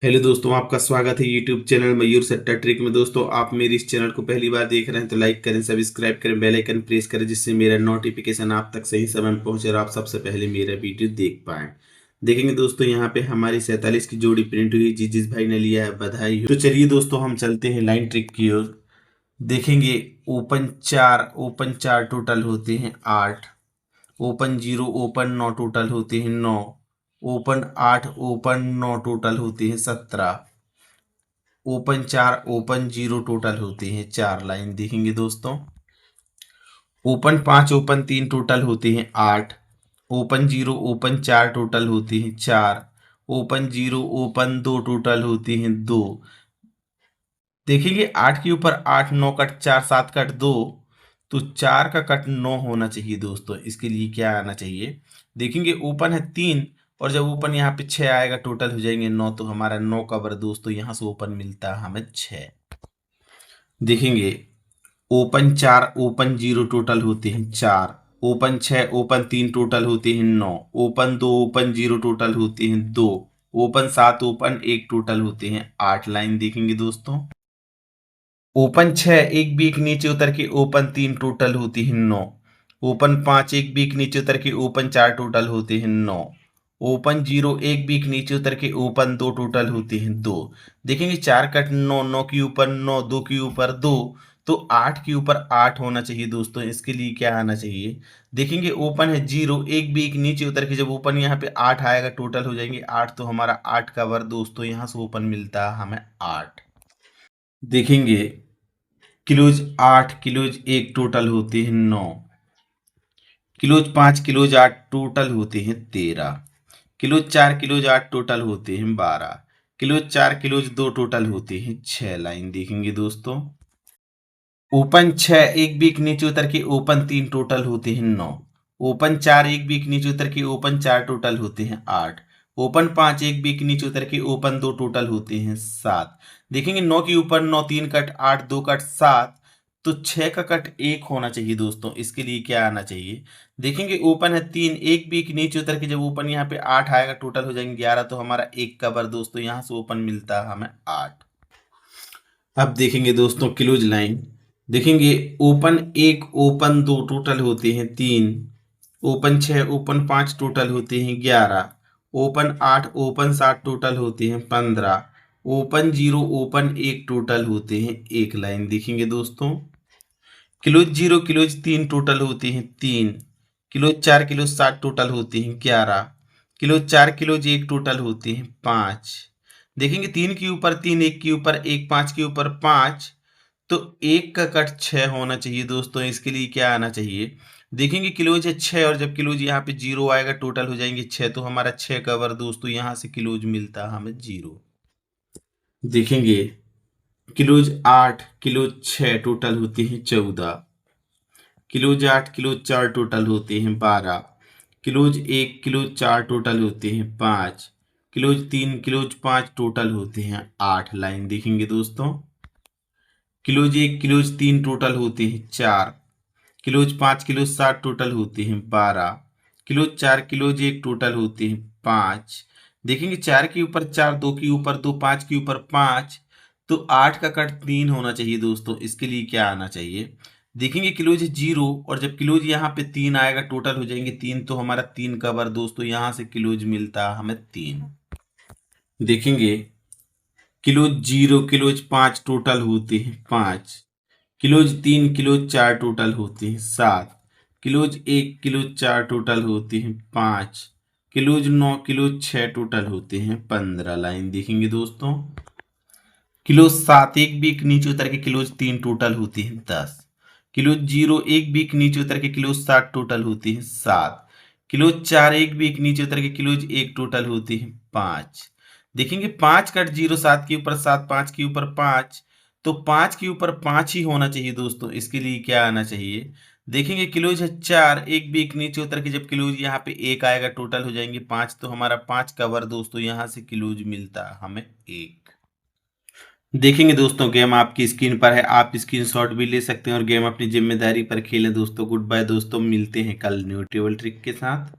Hello दोस्तों, आपका स्वागत है यूट्यूब चैनल मयूर सट्टा ट्रिक में। दोस्तों, आप मेरे इस चैनल को पहली बार देख रहे हैं तो लाइक करें, सब्सक्राइब करें, बेल आइकन प्रेस करें, जिससे मेरा नोटिफिकेशन आप तक सही समय में पहुंचे और आप सबसे पहले मेरा वीडियो देख पाएं। देखेंगे दोस्तों, यहाँ पे हमारी 47 की जोड़ी प्रिंट हुई। जिस भाई ने लिया है बधाई हो। तो चलिए दोस्तों, हम चलते हैं लाइन ट्रिक की ओर। देखेंगे ओपन चार टोटल होते हैं 8, ओपन 0 ओपन 9 टोटल होते हैं 9, ओपन 8 ओपन 9 टोटल होते हैं 17, ओपन 4 ओपन 0 टोटल होते हैं 4। लाइन देखेंगे दोस्तों, ओपन 5 ओपन 3 टोटल होते हैं 8, ओपन 0 ओपन 4 टोटल होते हैं 4, ओपन 0 ओपन 2 टोटल होते हैं 2। देखेंगे 8 के ऊपर 8, 9 कट 4, 7 कट 2, तो 4 का कट 9 होना चाहिए दोस्तों। इसके लिए क्या आना चाहिए? देखेंगे ओपन है 3 और जब ओपन यहाँ पे 6 आएगा टोटल हो जाएंगे 9, तो हमारा 9 का बर दोस्तों यहाँ से ओपन मिलता है हमें 6। देखेंगे ओपन 4 ओपन 0 टोटल होते हैं 4, ओपन 6 ओपन 3 टोटल होते हैं 9, ओपन 2 ओपन 0 टोटल होते हैं 2, ओपन 7 ओपन 1 टोटल होते हैं 8। लाइन देखेंगे दोस्तों, ओपन 6 एक बीक नीचे उतर के ओपन 3 टोटल होती है 9, ओपन 5 एक बीक नीचे उतर के ओपन 4 टोटल होते हैं 9, ओपन 0 एक बीक नीचे उतर के ओपन 2 टोटल होते हैं 2। देखेंगे 4 कट 9, 9 के ऊपर 9, 2 के ऊपर 2, तो 8 के ऊपर 8 होना चाहिए दोस्तों। इसके लिए क्या आना चाहिए? देखेंगे ओपन है 0 एक बीक नीचे उतर के जब ओपन यहाँ पे 8 आएगा टोटल हो जाएंगे 8, तो हमारा 8 का वर्ग दोस्तों यहाँ से ओपन मिलता है हमें 8। देखेंगे किलोज 8 किलोज 1 टोटल होते हैं 9, किलोज 5 किलोज 8 टोटल होते हैं 13, किलोज 4 किलोज 8 टोटल होते हैं 12, किलोज 4 किलोज 2 टोटल होते हैं 6। लाइन देखेंगे दोस्तों, ओपन 6 एक बीक नीचे उतर के ओपन 3 टोटल होते हैं 9, ओपन 4 एक बीक नीचे उतर के ओपन 4 टोटल होते हैं 8, ओपन 5 एक बीक नीचे उतर के ओपन 2 टोटल होते हैं 7। देखेंगे 9 के ऊपर 9, 3 कट 8, 2 कट 7, तो 6 का कट 1 होना चाहिए दोस्तों। इसके लिए क्या आना चाहिए? देखेंगे ओपन है 3 एक बीक नीचे उतर के जब ओपन यहाँ पे 8 आएगा टोटल हो जाएंगे 11, तो हमारा 1 का बर दोस्तों यहाँ से ओपन मिलता है हमें 8। अब देखेंगे दोस्तों क्लोज लाइन। देखेंगे ओपन 1 ओपन 2 टोटल होते हैं 3, ओपन 6 ओपन 5 टोटल होते हैं 11, ओपन 8 ओपन 7 टोटल होते हैं 15, ओपन 0 ओपन 1 टोटल होते हैं 1। लाइन देखेंगे दोस्तों, क्लोज 0 क्लोज 3 टोटल होते हैं 3, क्लोज 4 क्लोज 7 टोटल होते हैं 11, क्लोज 4 क्लोज 1 टोटल होते हैं 5। देखेंगे 3 के ऊपर 3 1 के ऊपर 1 5 के ऊपर 5, तो 1 का कट 6 होना चाहिए दोस्तों। इसके लिए क्या आना चाहिए? देखेंगे क्लोज है 6 और जब क्लोज यहाँ पे 0 आएगा टोटल हो जाएंगे 6, तो हमारा 6 का वर्ग दोस्तों यहाँ से क्लोज मिलता है हमें 0। देखेंगे क्लोज 8 क्लोज 6 टोटल होते हैं 14, क्लोज 8 क्लोज 4 टोटल होते हैं 12, क्लोज 1 क्लोज 4 टोटल होते हैं 5, क्लोज 3 क्लोज 5 टोटल होते हैं 8। लाइन देखेंगे दोस्तों, क्लोज 1 क्लोज 3 टोटल होते हैं 4, क्लोज 5 क्लोज 7 टोटल होते हैं 12, क्लोज 4 क्लोज 1 टोटल होते हैं 5। देखेंगे 4 के ऊपर 4, 2 के ऊपर 2, 5 के ऊपर 5, तो 8 का कट 3 होना चाहिए दोस्तों। इसके लिए क्या आना चाहिए? देखेंगे क्लोज 0 और जब क्लोज यहाँ पे 3 आएगा टोटल हो जाएंगे 3, तो हमारा 3 का बार दोस्तों यहाँ से क्लोज मिलता है हमें 3। देखेंगे क्लोज 0 क्लोज 5 टोटल होते हैं 5, क्लोज 3 क्लोज 4 टोटल होते हैं 7, क्लोज 1 क्लोज 4 टोटल होते हैं 5, क्लोज 9 क्लोज 6 टोटल होते हैं 15। लाइन देखेंगे दोस्तों, क्लोज 7 एक बीक नीचे उतर के क्लोज 3 टोटल होती है 10, क्लोज 0 एक बीक नीचे उतर के क्लोज 7 टोटल होती है 7, क्लोज 4 एक बीक नीचे उतर के क्लोज 1 टोटल होती है 5। देखेंगे 5 कट 0, 7 के ऊपर 7 5 के ऊपर 5, तो 5 के ऊपर 5 ही होना चाहिए दोस्तों। इसके लिए क्या आना चाहिए? देखेंगे क्लोज है 4 एक बीक नीचे उतर के जब क्लोज यहाँ पे 1 आएगा टोटल हो जाएंगे 5, तो हमारा 5 का वर्ग दोस्तों यहाँ से क्लोज मिलता है हमें 1। देखेंगे दोस्तों, गेम आपकी स्क्रीन पर है, आप स्क्रीनशॉट भी ले सकते हैं और गेम अपनी जिम्मेदारी पर खेलें दोस्तों। गुड बाय दोस्तों, मिलते हैं कल न्यू टेबल ट्रिक के साथ।